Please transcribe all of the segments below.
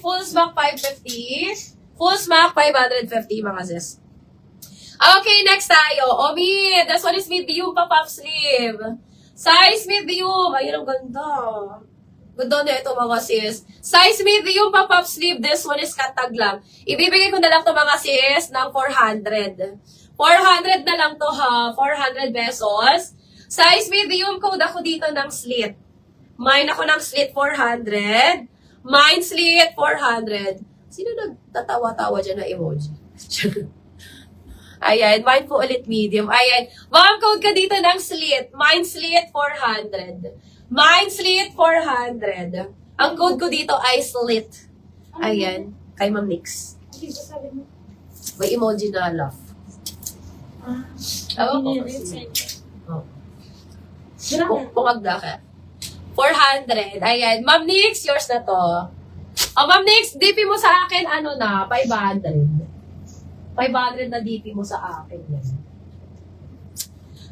Full smock 550. Full smock 550 mga sis. Okay, next tayo. Mid. This one is medium pa-puff sleeve. Size medium. Ayun, ang ganda. Ganda na ito mga sis. Size medium pa-puff sleeve. This one is katag lang. Ibibigay ko na lang to mga sis ng 400. 400 na lang to ha. 400 pesos. Size medium, code ako dito ng slit. Mine ako ng slit 400. Mine slit 400. Sino nagtatawa-tawa dyan na emoji? Ayan, mine po ulit medium. Ayan, ma'am, code ka dito ng slit. Mine slit 400. Mine slit 400. Ang code ko dito ay slit. Ayan, kay Ma'am Nix. May emoji na love. Pungagda ka. 400. Ayan. Ma'am Nix, yours na to. Ma'am Nix, DP mo sa akin, 500. 500 na DP mo sa akin. Yan.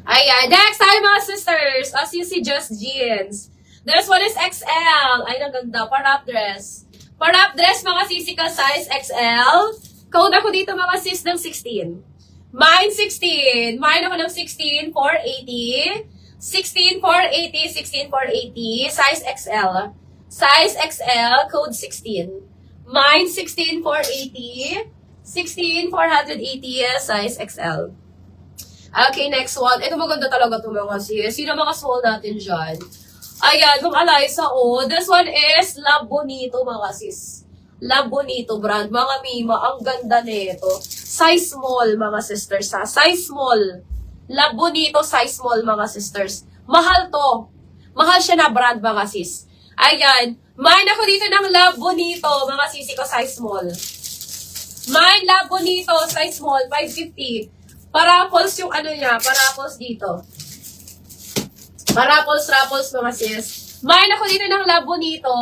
Ayan. Next tayo mga sisters. As you see, just jeans. This one is XL. Ay, naganda. Parap dress. Parap dress, mga sisi ka, size XL. Code ako dito mga sis ng 16. Mine 16. Mine ako ng 16, 480. 16, 480, 16, 480, size XL. Size XL, code 16. Mine, 16, 480, 16, 480, size XL. Okay, next one. Ito maganda talaga ito mga sis. Sino mga small natin dyan? Ayan, Ma'am Eliza, this one is Love Bonito mga sis. Love Bonito brand. Mga Mima, ang ganda nito. Size small mga sisters ha. Size small. Love Bonito, size small, mga sisters. Mahal to. Mahal siya na brand, mga sis. Ayan. Mine ako dito ng Love Bonito, mga sisi ko, size small. Mine, Love Bonito, size small, 550. Parapols yung niya, parapols dito. Parapols, rapos, mga sis. Mine ako dito ng Love Bonito.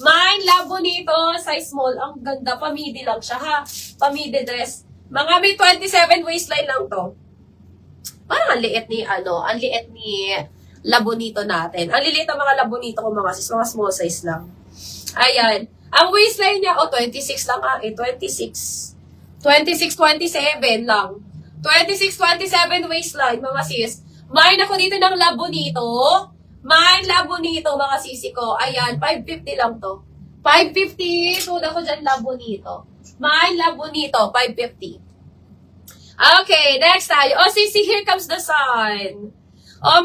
Mine, Love Bonito, size small. Ang ganda, pamidi lang siya, ha. Pamidi dress. Mga may 27 waistline lang to. Parang ang liit ni, ang liit ni Labonito natin. Ang liliit ng mga Labonito ko mga sis, mga small size lang. Ayan. Ang waistline niya, 26 lang 26. 26, 27 lang. 26, 27 waistline, mga sis. Mine ako dito ng Labonito. Mine Labonito, mga sisi ko. Ayan, 550 lang to. 550, tula ko dyan Labonito. Mine Labonito, 550. Okay, next tayo. Sisi, here comes the sun.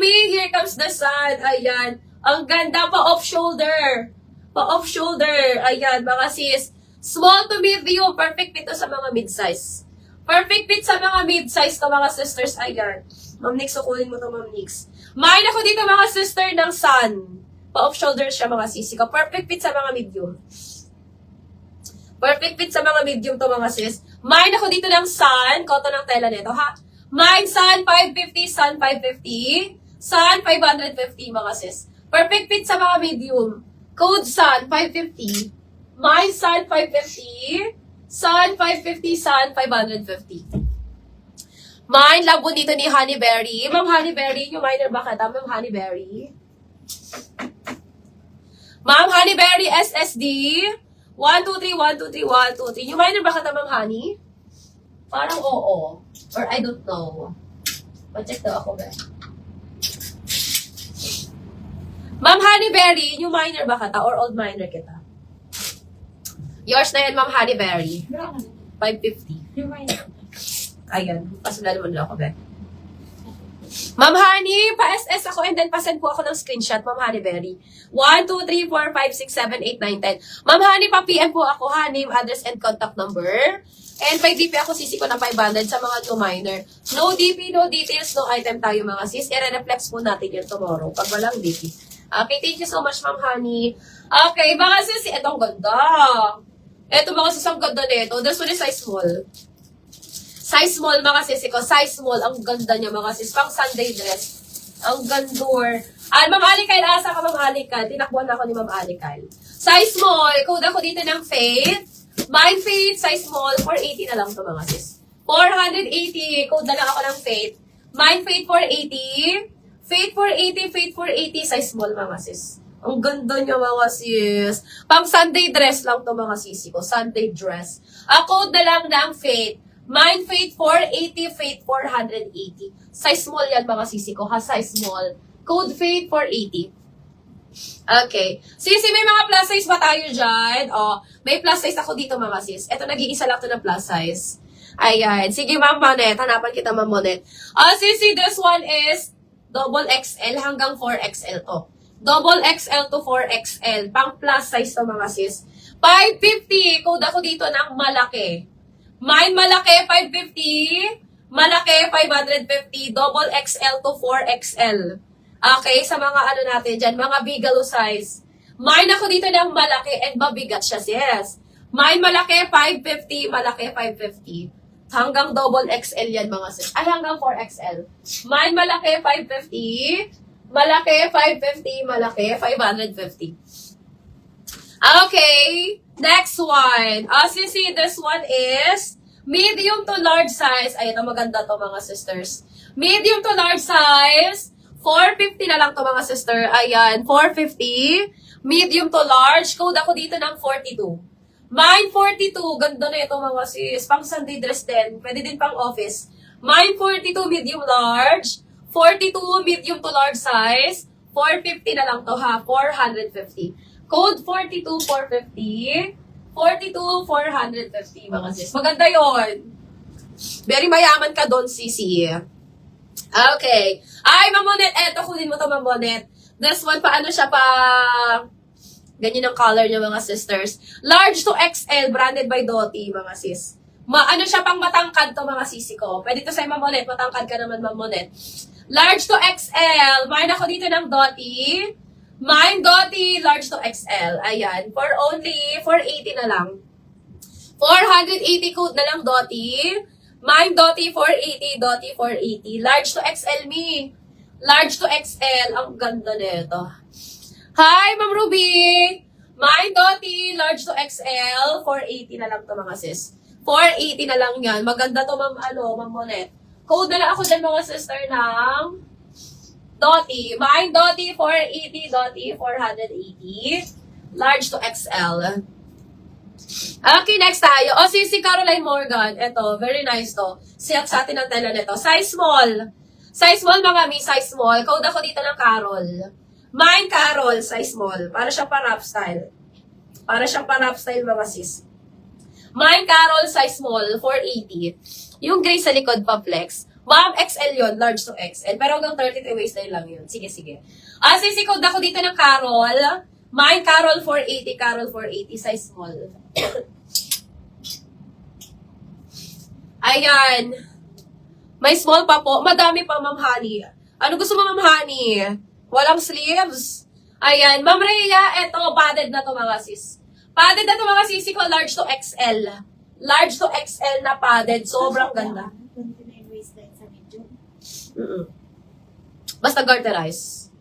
Mi, here comes the sun. Ayan. Ang ganda pa off-shoulder. Pa-off-shoulder. Ayan, mga sis. Small to medium. Perfect fit to sa mga mid-size. Perfect fit sa mga mid-size to, mga sisters. Ayan. Ma'am Nix, sukulin mo to, Ma'am Nix. Mine ako dito, mga sister ng sun. Pa-off-shoulder siya, mga sisi ko. Perfect fit sa mga medium. Perfect fit sa mga medium to, mga sis. Mine ako dito ng sun. Cotton ng tela nito, ha? Mine, sun, 550. Sun, 550. Sun, 550, mga sis. Perfect fit sa mga medium. Code sun, 550. Mine, sun, 550. Sun, 550. Sun, 550. Mine, labo nito ni Honeyberry. Ma'am Honeyberry, yung minor ba kita? Ma'am Honeyberry. Ma'am Honeyberry, SSD. 1, 2, 3, 1, 2, 3, 1, 2, 3. Yung minor ba ka Ma'am Honey? Parang oo. Or I don't know. Pa-check daw ako ba? Ma'am Honeyberry, yung minor ba ka or old minor kita? Yours na yan, Ma'am Honeyberry. 550. Yung minor. Ayan. Pasulan mo na ako ba? Ma'am Honey, pa-SS ako and then pa-send po ako ng screenshot, Ma'am Honeyberry. 1, 2, 3, 4, 5, 6, 7, 8, 9, 10. Ma'am Honey, pa-PM po ako ha, name, address, and contact number. And by DP ako sisi ko ng 500 sa mga new minor. No DP, no details, no item tayo mga sis. I-reflex po natin yun tomorrow pag walang DP. Okay, thank you so much, Ma'am Honey. Okay, mga sis, etong ganda. Eto mga sis, ang ganda nito. This one is size small. Size small, mga sis ko. Size small. Ang ganda niya, mga sis. Pang Sunday dress. Ang gandor. Ma'am Alikay, asa ka, Ma'am Alikay? Tinakbuhan ako ni Ma'am Alikay. Size small. Code ako dito ng Faith. Mine Faith, size small. 480 na lang to, mga sis. 480. Code na lang ako ng Faith. Mine, Faith 480. Faith 480, Faith 480. Size small, mga sis. Ang ganda niya, mga sis. Pang Sunday dress lang to mga sisi ko. Sunday dress. Code na lang ng Faith. Mine, Faith 480, Faith 480. Size small yan, mga sisi ko. Ha, size small. Code Faith 480. Okay. Sisi, may mga plus size ba tayo dyan? May plus size ako dito, mga sis. Ito, nag-iisa lang to na plus size. Ayan. Sige, Ma'am Monet. Hanapan kita, Ma'am Monet. Sisi, this one is double XL hanggang 4XL to. Double XL to 4XL. Pang plus size to, mga sis. 550. Code ako dito ng malaki. Mine malaki, 550. Malaki, 550. Double XL to 4XL. Okay, sa mga ano natin dyan, mga bigalo size. Mine ako dito ng malaki and mabigat siya, sis. Mine malaki, 550. Malaki, 550. Hanggang double XL yan, mga sis. Ay, hanggang 4XL. Mine malaki, 550. Malaki, 550. Malaki, 550. Okay. Next one. Sisi, this one is medium to large size. Ayan, maganda to, mga sisters. Medium to large size. 450 na lang to, mga sister. Ayan, 450. Medium to large. Code ako dito ng 42. Mine 42. Ganda na ito, mga sis. Pang Sunday dress din. Pwede din pang office. Mine 42 medium large. 42 medium to large size. 450 na lang to, ha. 450. Code 42, 450. 42, 450, mga sis. Maganda yon. Very mayaman ka doon, sisi. Okay. Ay, Ma'am Monet, eto, kunin mo to, Ma'am Monet. This one, paano siya pa... Ganyan ang color niya, mga sisters. Large to XL, branded by Doty, mga sis. Ano siya, pang matangkad to, mga sisi ko. Pwede to sa'yo, Ma'am Monet. Matangkad ka naman, Ma'am Monet. Large to XL. Mine ako dito ng Doty. Mine, Doty, large to XL. Ayan. For only 480 na lang. 480 code na lang, Doty. Mine, Doty, 480. Doty, 480. Large to XL, me. Large to XL. Ang ganda nito. Hi, Ma'am Ruby. Mine, Doty, large to XL. 480 na lang to, mga sis. 480 na lang yan. Maganda to, Ma'am Monet. Code na lang ako dyan, mga sister, ng Doty. Mine, Doty, 480. Doty, 480. Large to XL. Okay, next tayo. Si Caroline Morgan. Ito, very nice to. Siyak sa atin ang tela nito. Size small. Size small, mga mi. Size small. Code ako dito ng Carol. Mine, Carol. Size small. Para siyang pa-rap style. Para siyang pa-rap style, mga sis. Mine, Carol. Size small. 480. Yung gray sa likod pa flex. Ma'am, XL yun. Large to XL. Pero hanggang 33 waistline lang yun. Sige, sige. Sisi, code ako dito ng Carol. Mine, Carol 480. Carol 480. Size small. Ayan. May small pa po. Madami pa, Ma'am Honey. Ano gusto mo, Ma'am Honey? Walang sleeves. Ayan. Ma'am Rhea, eto, padded na to, mga sis. Padded na to, mga sisi ko. Large to XL. Large to XL na padded. Sobrang ganda. 29 waistline sa medyo. Basta garterize.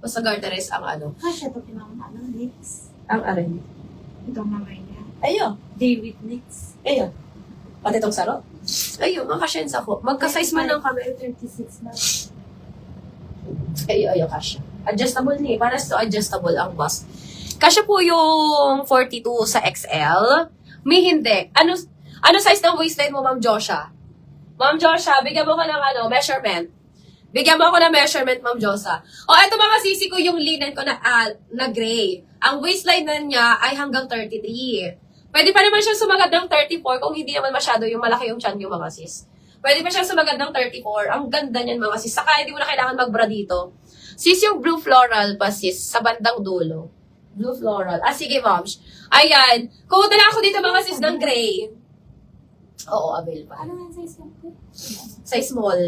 Basta garterize ang ano. Kasya to pinang Nix. Ang arin. Itong mamay niya. Ayo. David Nix. Ayo. Pati itong saro. Ayo, makasyensa ko. Magka-size man lang kami. 36 na. Ayo, kasya. Adjustable ni. Para sa adjustable ang bust. Kasya po yung 42 sa XL. May hindi. Ano size ng waistline mo, Ma'am Joshua? Ma'am Joshua, bigyan mo ko ng measurement. Bigyan mo ako ng measurement, Ma'am Josa. Eto, mga sisi ko yung linen ko na gray. Ang waistline na niya ay hanggang 33. Pwede pa naman siyang sumagad ng 34 kung hindi naman masyado yung malaki yung chan yung mga sis. Pwede pa siyang sumagad ng 34. Ang ganda niyan, mga sis. Saka hindi mo na kailangan magbra dito. Sis, yung blue floral pa, sis, sa bandang dulo. Blue floral. Sige, moms. Ayan. Code na ako dito, mga sis, ng gray. Oo, avail pa. Ano yung size mo? Size small.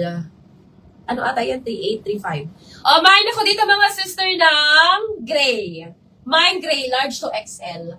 Ano ata yan? 3835. Mine ako dito, mga sister, ng gray. Mine gray, large to XL.